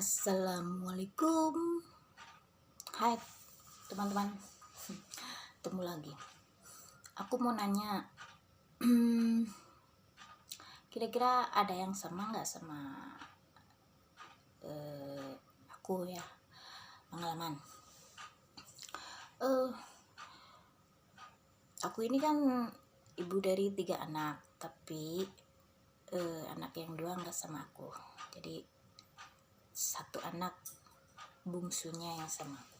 Assalamualaikum. Hai teman-teman, ketemu lagi. Aku mau nanya, kira-kira ada yang sama nggak sama aku ya, pengalaman. Aku ini kan ibu dari 3 anak, tapi anak yang 2 nggak sama aku. Jadi 1 anak bungsunya yang sama aku.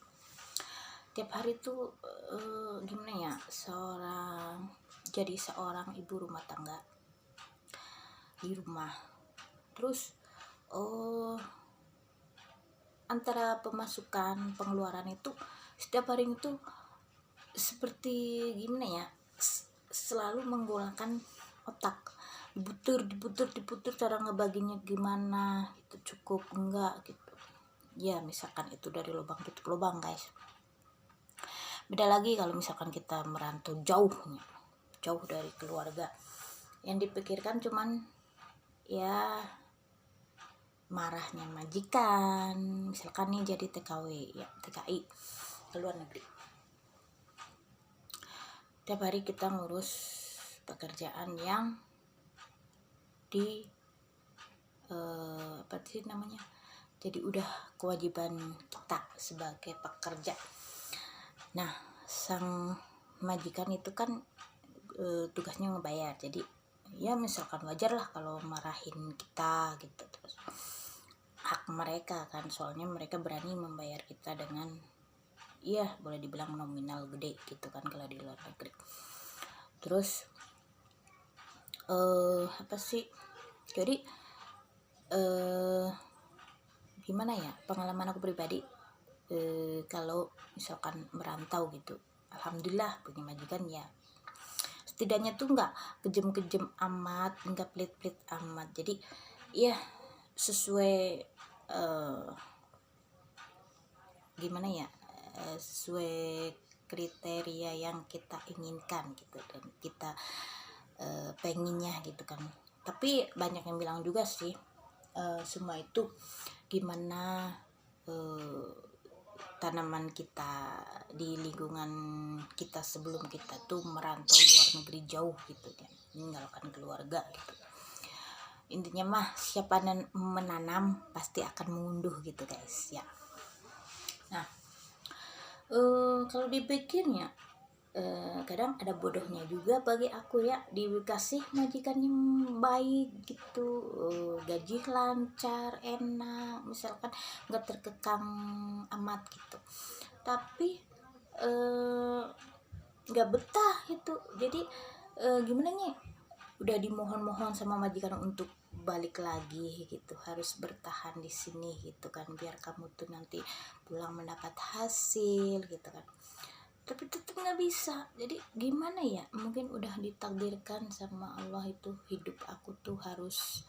Tiap hari tuh gimana ya, jadi seorang ibu rumah tangga di rumah. Terus antara pemasukan pengeluaran itu setiap hari itu seperti gimana ya, selalu menggunakan otak, diputer cara ngebaginya gimana gitu, cukup enggak gitu ya. Misalkan itu dari lubang tutup lubang, guys. Beda lagi kalau misalkan kita merantau jauh dari keluarga, yang dipikirkan cuman ya marahnya majikan. Misalkan nih jadi TKW ya, TKI ke luar negeri, tiap hari kita ngurus pekerjaan yang di apa sih namanya, jadi udah kewajiban kita sebagai pekerja. Nah, sang majikan itu kan tugasnya ngebayar. Jadi ya misalkan wajar lah kalau marahin kita gitu. Terus hak mereka kan, soalnya mereka berani membayar kita dengan ya boleh dibilang nominal gede gitu kan kalau di luar negeri. Terus apa sih, jadi gimana ya, pengalaman aku pribadi kalau misalkan merantau gitu, alhamdulillah punya majikan ya, setidaknya tuh nggak kejem-kejem amat, nggak pelit-pelit amat. Jadi ya sesuai gimana ya, sesuai kriteria yang kita inginkan gitu, dan kita pengennya gitu kan. Tapi banyak yang bilang juga sih, semua itu gimana tanaman kita di lingkungan kita sebelum kita tuh merantau luar negeri jauh gitu kan, meninggalkan keluarga gitu. Intinya mah siapa menanam pasti akan mengunduh gitu, guys ya. Nah, kalau dipikirnya kadang ada bodohnya juga bagi aku ya, dikasih majikan yang baik gitu, gaji lancar, enak, misalkan nggak terkekang amat gitu, tapi nggak betah gitu. Jadi gimana nih, udah dimohon-mohon sama majikan untuk balik lagi gitu, harus bertahan di sini gitu kan, biar kamu tuh nanti pulang mendapat hasil gitu kan, tapi tetap nggak bisa. Jadi gimana ya, mungkin udah ditakdirkan sama Allah itu hidup aku tuh harus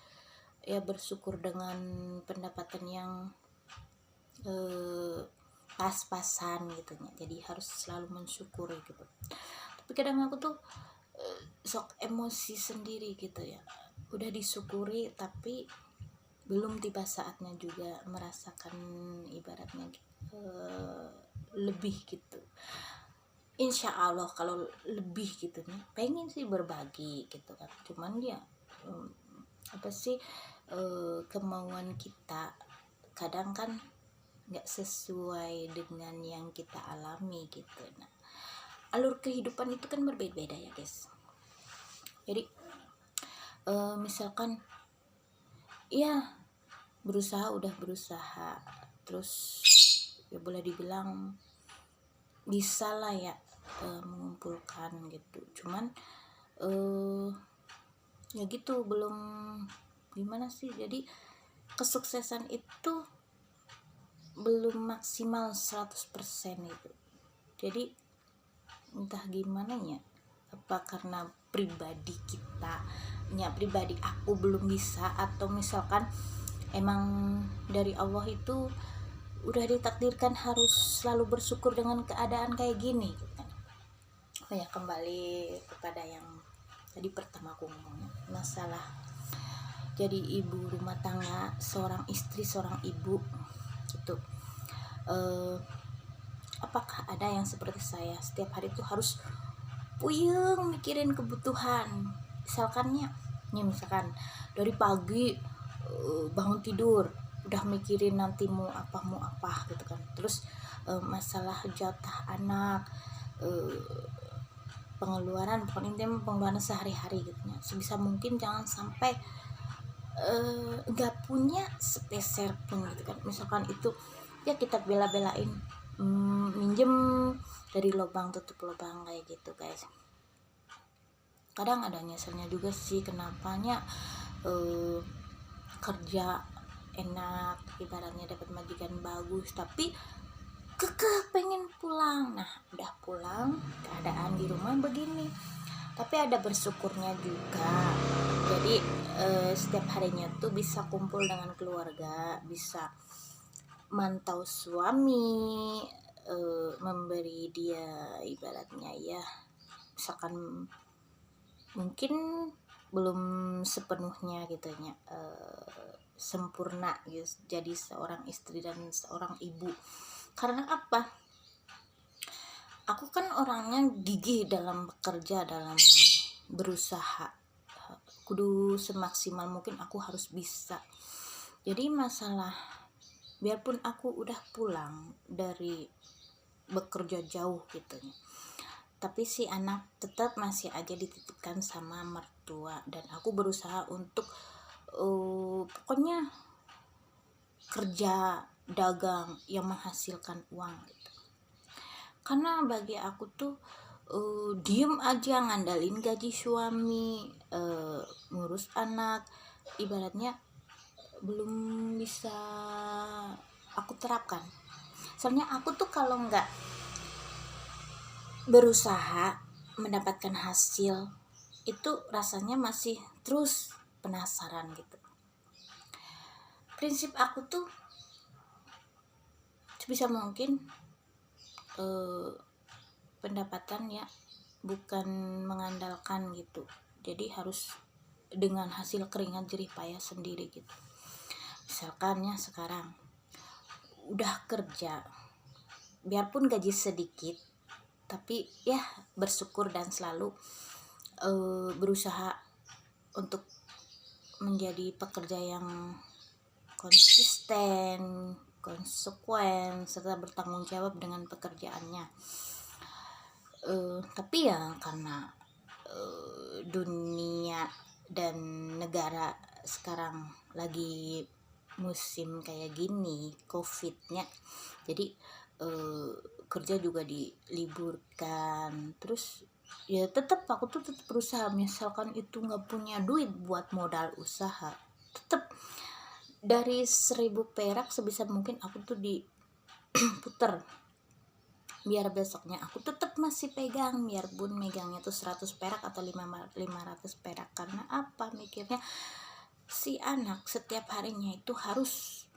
ya bersyukur dengan pendapatan yang pas-pasan gitu ya. Jadi harus selalu mensyukuri gitu. Tapi kadang aku tuh sok emosi sendiri gitu ya, udah disyukuri tapi belum tiba saatnya juga merasakan ibaratnya lebih gitu. Insya Allah kalau lebih gitu nih, pengen sih berbagi gitu kan, cuman ya apa sih, kemauan kita kadang kan nggak sesuai dengan yang kita alami gitu. Nah, alur kehidupan itu kan berbeda-beda ya, guys. Jadi misalkan ya udah berusaha terus ya boleh dibilang bisa lah ya mengumpulkan gitu, cuman ya gitu, belum gimana sih, jadi kesuksesan itu belum maksimal 100% gitu. Jadi entah gimana ya, apa karena pribadi aku belum bisa, atau misalkan emang dari Allah itu udah ditakdirkan harus selalu bersyukur dengan keadaan kayak gini gitu kan. Oh ya, kembali kepada yang tadi pertama aku ngomongnya, masalah jadi ibu rumah tangga, seorang istri, seorang ibu gitu. Apakah ada yang seperti saya setiap hari tuh harus puyeng mikirin kebutuhan, misalkan dari pagi bangun tidur udah mikirin nanti mau apa gitu kan. Terus masalah jatah anak, pengeluaran, pokoknya intinya pengeluaran sehari-hari gitu ya. Sebisa mungkin jangan sampai nggak punya sepeser pun gitu kan. Misalkan itu ya kita bela-belain minjem dari lubang tutup lubang kayak gitu guys. Kadang ada nyeselnya juga sih, kenapanya kerja enak, ibaratnya dapat majikan bagus, tapi pengen pulang. Nah udah pulang keadaan di rumah begini, tapi ada bersyukurnya juga. Jadi setiap harinya tuh bisa kumpul dengan keluarga, bisa mantau suami, memberi dia ibaratnya ya, misalkan mungkin belum sepenuhnya gitu ya, sempurna gitu jadi seorang istri dan seorang ibu. Karena apa? Aku kan orangnya gigih dalam bekerja, dalam berusaha, kudu semaksimal mungkin aku harus bisa. Jadi masalah biarpun aku udah pulang dari bekerja jauh gitu ya, tapi si anak tetap masih aja dititipkan sama mertua, dan aku berusaha untuk pokoknya kerja dagang yang menghasilkan uang gitu. Karena bagi aku tuh diem aja ngandalin gaji suami, ngurus anak, ibaratnya belum bisa aku terapkan. Soalnya aku tuh kalau nggak berusaha mendapatkan hasil itu rasanya masih terus penasaran gitu. Prinsip aku tuh sebisa mungkin pendapatan ya bukan mengandalkan gitu, jadi harus dengan hasil keringat jerih payah sendiri gitu. Misalkan ya sekarang udah kerja, biarpun gaji sedikit, tapi ya bersyukur dan selalu berusaha untuk menjadi pekerja yang konsisten, konsekuen, serta bertanggung jawab dengan pekerjaannya. Tapi ya karena dunia dan negara sekarang lagi musim kayak gini COVID-nya, jadi kerja juga diliburkan. Terus ya tetap aku tuh tetap berusaha, misalkan itu nggak punya duit buat modal usaha, tetap dari 1.000 perak sebisa mungkin aku tuh diputer, biar besoknya aku tetap masih pegang, biarpun megangnya tuh 100 perak atau 500 perak. Karena apa? Mikirnya si anak setiap harinya itu harus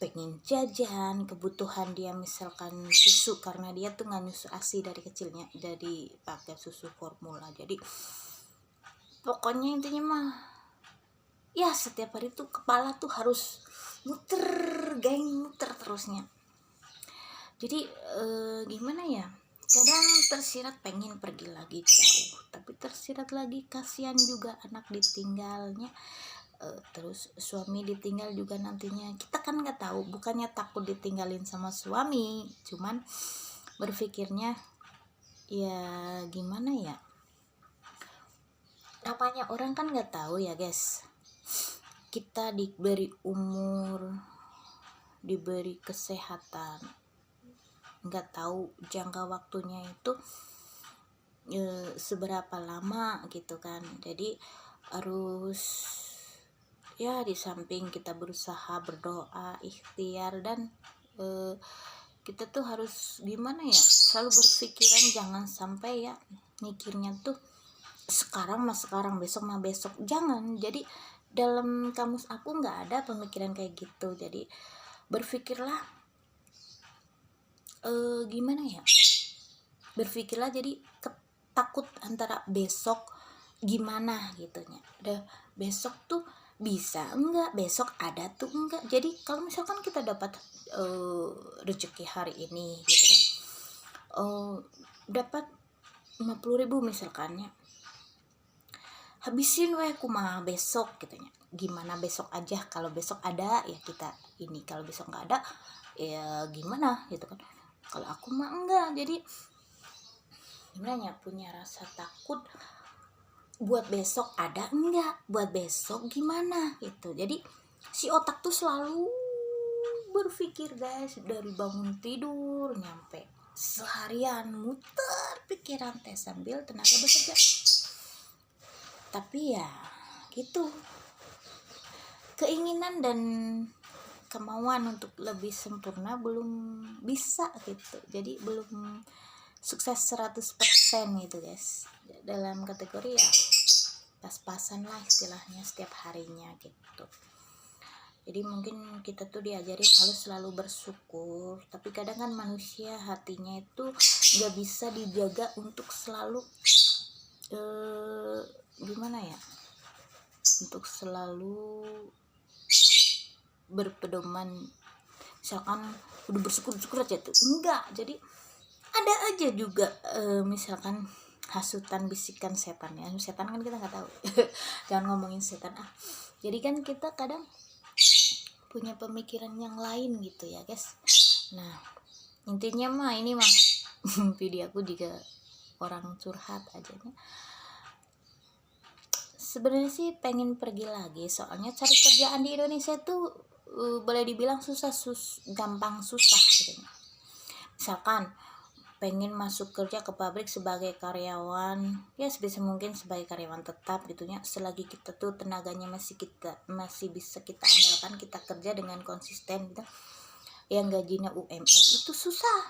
pengen jajan, kebutuhan dia misalkan susu, karena dia tuh nggak nyusu ASI dari kecilnya, jadi pakai susu formula. Jadi pokoknya intinya mah ya setiap hari tuh kepala tuh harus muter terusnya. Jadi gimana ya, kadang tersirat pengen pergi lagi jauh, tapi tersirat lagi kasihan juga anak ditinggalnya, terus suami ditinggal juga nantinya. Kita kan nggak tahu, bukannya takut ditinggalin sama suami, cuman berpikirnya ya gimana ya, namanya orang kan nggak tahu ya guys. Kita diberi umur, diberi kesehatan, nggak tahu jangka waktunya itu seberapa lama gitu kan. Jadi harus ya di samping kita berusaha, berdoa, ikhtiar, dan kita tuh harus gimana ya, selalu berpikiran jangan sampai ya mikirnya tuh sekarang mah sekarang, besok mah besok, jangan. Jadi dalam kamus aku nggak ada pemikiran kayak gitu. Jadi berpikirlah gimana ya, berpikirlah jadi takut antara besok gimana gitunya. Udah besok tuh bisa enggak, besok ada tuh enggak. Jadi kalau misalkan kita dapat rezeki hari ini gitu kan, dapat 50.000 misalkan ya, habisin weh kumaha besok gitunya. Gimana besok aja, kalau besok ada ya kita ini, kalau besok nggak ada ya gimana gitu kan. Kalau aku mah enggak, jadi gimana ya, punya rasa takut buat besok ada enggak, buat besok gimana gitu. Jadi si otak tuh selalu berpikir guys, dari bangun tidur nyampe seharian muter pikiran teh sambil tenaga bekerja. Tapi ya gitu, keinginan dan kemauan untuk lebih sempurna belum bisa gitu. Jadi belum sukses 100% gitu guys. Dalam kategori ya pas-pasan lah istilahnya setiap harinya gitu. Jadi mungkin kita tuh diajarin harus selalu bersyukur, tapi kadang kan manusia hatinya itu gak bisa dijaga untuk selalu gimana ya, untuk selalu berpedoman misalkan udah bersyukur aja tuh enggak. Jadi ada aja juga misalkan hasutan bisikan setan ya. Setan kan kita nggak tahu jangan ngomongin setan jadi kan kita kadang punya pemikiran yang lain gitu ya guys. Nah intinya mah ini mah video aku juga orang curhat aja nih. Sebenarnya sih pengen pergi lagi, soalnya cari kerjaan di Indonesia tuh boleh dibilang gampang susah gitu. Misalkan pengen masuk kerja ke pabrik sebagai karyawan, ya sebisa mungkin sebagai karyawan tetap gitunya, selagi kita tuh tenaganya masih bisa kita andalkan, kita kerja dengan konsisten gitu. Yang gajinya UMR itu susah,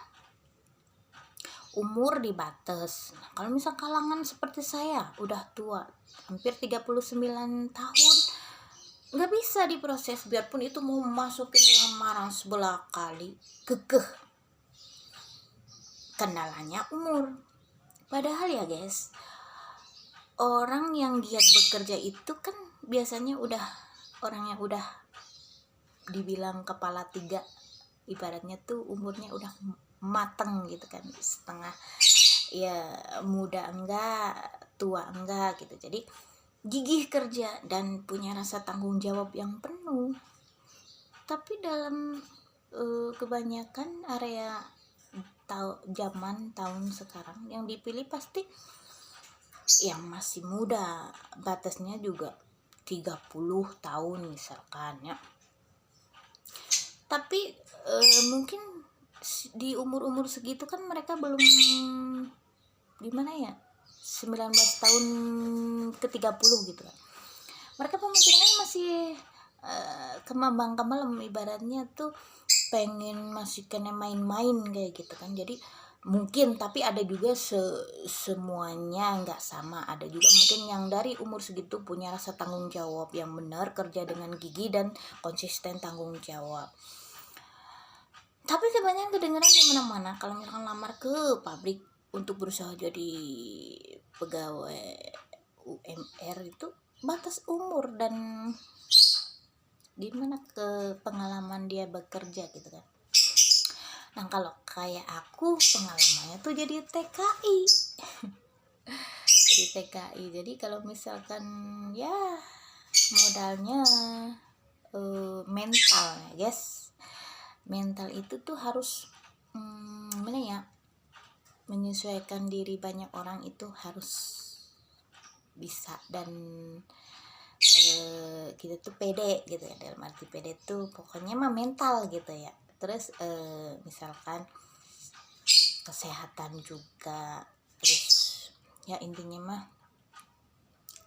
umur dibatas. Nah, kalau misal kalangan seperti saya udah tua, hampir 39 tahun, nggak bisa diproses, biarpun itu mau masukin lamaran sebelah kali kekeh, kendalanya umur. Padahal ya guys, orang yang giat bekerja itu kan biasanya udah orang yang udah dibilang kepala 3, ibaratnya tuh umurnya udah mateng gitu kan, setengah ya, muda enggak, tua enggak gitu. Jadi gigih kerja dan punya rasa tanggung jawab yang penuh. Tapi dalam kebanyakan area zaman tahun sekarang yang dipilih pasti yang masih muda, batasnya juga 30 tahun misalkan ya. Tapi mungkin di umur-umur segitu kan mereka belum gimana ya, 19 tahun ke 30 gitu kan. Mereka pemikirannya masih kemambang-kemalem, ibaratnya tuh pengen masih kena main-main kayak gitu kan. Jadi mungkin, tapi ada juga semuanya nggak sama. Ada juga mungkin yang dari umur segitu punya rasa tanggung jawab yang benar, kerja dengan gigi dan konsisten tanggung jawab. Tapi kebanyakan kedengeran di mana-mana kalau misalkan lamar ke pabrik untuk berusaha jadi pegawai UMR itu batas umur dan gimana ke pengalaman dia bekerja gitu kan. Nah kalau kayak aku pengalamannya tuh jadi TKI jadi TKI. Jadi kalau misalkan ya modalnya mental ya guys, mental itu tuh harus gimana ya, menyesuaikan diri banyak orang itu harus bisa. Dan kita tuh pede gitu ya, dalam arti pede tuh pokoknya mah mental gitu ya. Terus misalkan kesehatan juga, terus ya intinya mah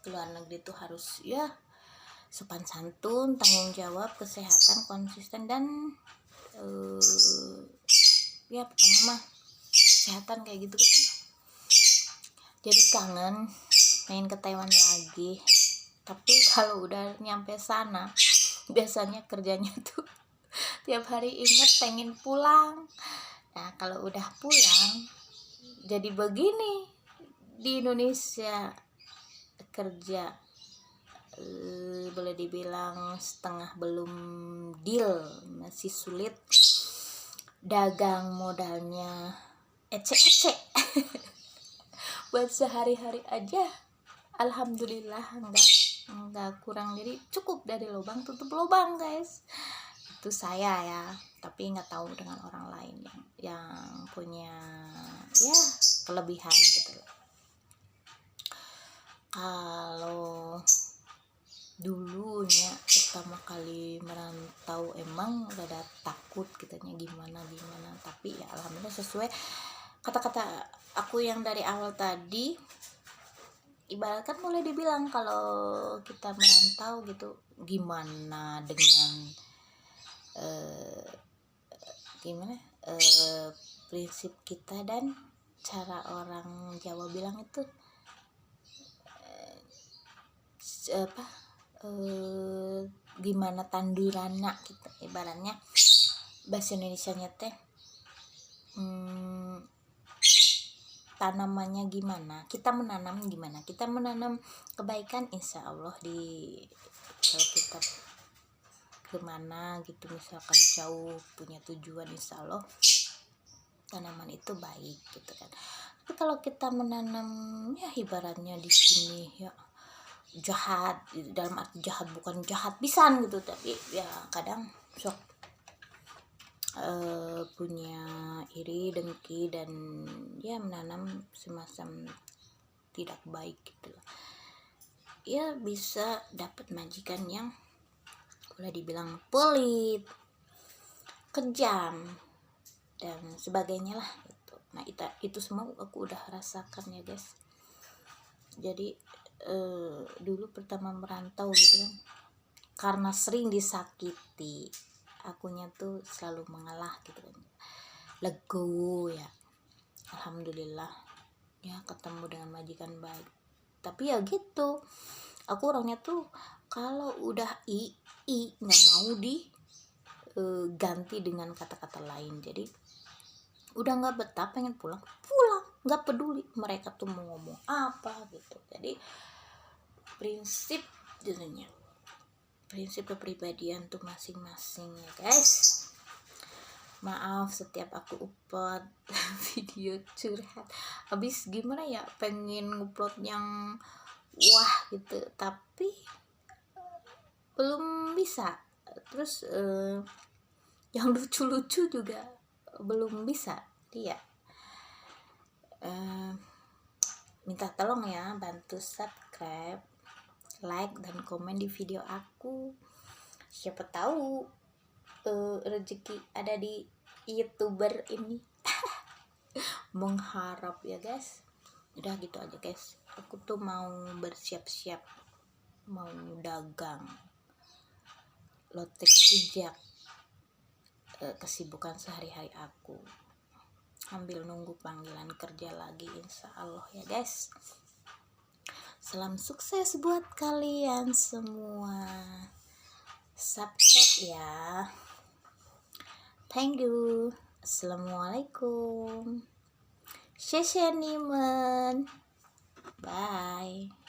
luar negeri tuh harus ya sopan santun, tanggung jawab, kesehatan, konsisten, dan ya pokoknya mah kesehatan kayak gitu kan. Jadi kangen pengen ke Taiwan lagi. Tapi kalau udah nyampe sana biasanya kerjanya tuh tiap hari inget pengen pulang. Nah kalau udah pulang jadi begini di Indonesia, kerja boleh dibilang setengah belum deal, masih sulit. Dagang modalnya ecek-ecek buat sehari-hari aja alhamdulillah enggak kurang, jadi cukup dari lubang tutup lubang guys. Itu saya ya, tapi nggak tahu dengan orang lain yang punya ya kelebihan gitu. Kalau dulunya pertama kali merantau emang rada takut kitanya gimana, tapi ya alhamdulillah sesuai kata-kata aku yang dari awal tadi. Ibaratkan boleh dibilang kalau kita merantau gitu, gimana dengan prinsip kita dan cara orang Jawa bilang itu gimana tanduranna kita, ibaratnya bahasa Indonesianya teh tanamannya gimana, kita menanam gimana, kita menanam kebaikan insya Allah kalau kita kemana gitu misalkan jauh punya tujuan insya Allah tanaman itu baik gitu kan. Tapi kalau kita menanam ya ibaratnya di sini ya jahat, dalam arti jahat bukan jahat pisan gitu, tapi ya kadang sok punya iri dengki dan ya menanam semacam tidak baik gitu loh. Ya bisa dapat majikan yang boleh dibilang pelit, kejam dan sebagainya lah gitu. Nah itu semua aku udah rasakan ya guys. Jadi dulu pertama merantau gitu kan, karena sering disakiti, akunya tuh selalu mengalah gitu kan, legowo ya alhamdulillah ya ketemu dengan majikan baik. Tapi ya gitu, aku orangnya tuh kalau udah nggak mau ganti dengan kata-kata lain. Jadi udah nggak betah pengen pulang, nggak peduli mereka tuh mau ngomong apa gitu. Jadi prinsip jadinya, prinsip kepribadian tuh masing-masing ya guys. Maaf setiap aku upload video curhat, habis gimana ya pengen ngupload yang wah gitu tapi belum bisa. Terus yang lucu-lucu juga belum bisa. Dia minta tolong ya bantu subscribe, like dan komen di video aku. Siapa tahu rezeki ada di YouTuber ini. Mengharap ya guys. Udah gitu aja guys, aku tuh mau bersiap-siap mau dagang lotek rujak, kesibukan sehari-hari aku sambil nunggu panggilan kerja lagi insya Allah ya guys. Salam sukses buat kalian semua, subscribe ya. Thank you. Assalamualaikum. Sheshe nimen. Bye.